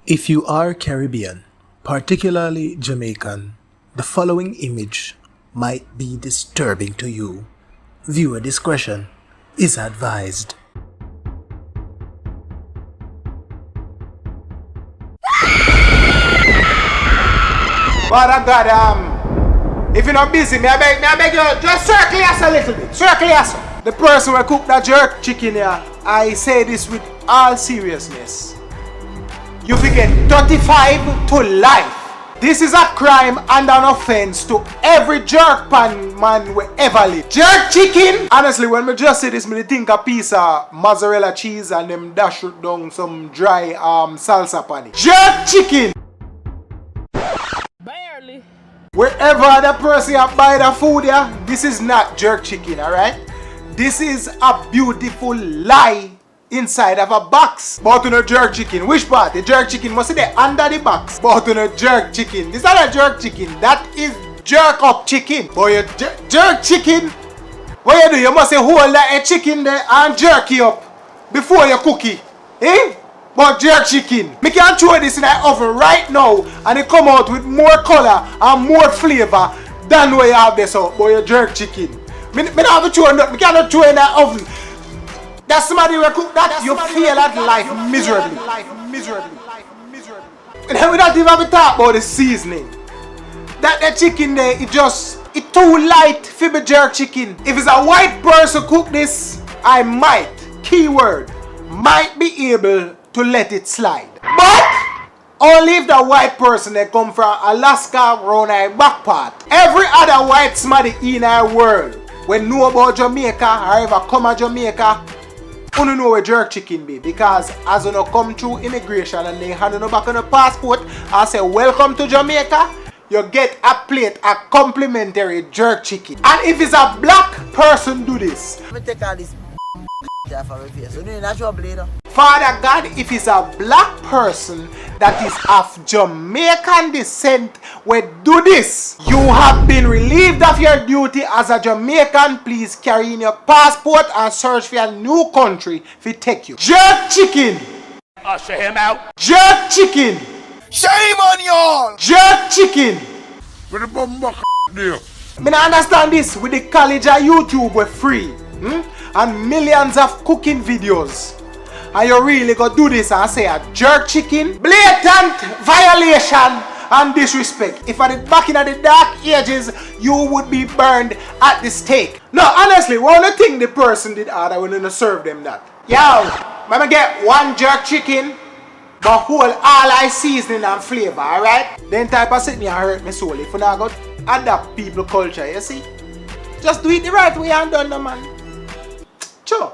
If you are Caribbean, particularly Jamaican, the following image might be disturbing to you. Viewer discretion is advised. But God, if you're not busy, may I beg you, just circle us a little bit. Circle us. The person who cook that jerk chicken here, I say this with all seriousness. You forget 35 to life. This is a crime and an offense to every jerk pan man we ever live. Jerk chicken! Honestly, when me just say this, me think a piece of mozzarella cheese and them dash it down some dry salsa pan it. Jerk chicken! Barely. Wherever the person buy the food here, this is not jerk chicken, alright? This is a beautiful lie inside of a box. But on a jerk chicken, which part? The jerk chicken must be under the box. But on a jerk chicken, this is not a jerk chicken, that is jerk up chicken. But your jerk chicken, what you do? You must hold that chicken there and jerk it up before you cook it. Eh? But jerk chicken, me can throw this in the oven right now and it come out with more color and more flavor than what you have this out. But your jerk chicken, me not have to throw it, me cannot throw it in the oven. That's somebody who cook that, you feel that life miserably. And then we don't even have to talk about the seasoning. That chicken there, it too light for the jerk chicken. If it's a white person cook this, I might, keyword, might be able to let it slide. But only if the white person they come from Alaska round our back part. Every other white somebody in our world, when know about Jamaica or ever come to Jamaica, you don't know where jerk chicken be, because as you come through immigration and they hand you back on a passport and say welcome to Jamaica, you get a plate of complimentary jerk chicken. And if it's a black person do this, Let me take all this off of my face. You know natural blade. Father God, if it's a black person that is of Jamaican descent will do this, you have been relieved of your duty as a Jamaican. Please carry in your passport and search for a new country to take you. Jerk chicken! Usher him out. Jerk chicken! Shame on y'all! Jerk chicken! With the bumbuck there. Me not understand this. With the college of YouTube we're free. And millions of cooking videos. And you really go do this and say a jerk chicken? Blatant violation and disrespect. If at the back in the dark ages, you would be burned at the stake. No, honestly, what do you think the person did order when you serve them that? Yo, I'm gonna get one jerk chicken, but hold all I seasoning and flavor, alright? Then type of sit me and hurt me soul. If you not got adapt people culture, you see? Just do it the right way and done, no man. Sure.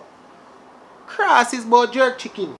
Cross is about jerk chicken.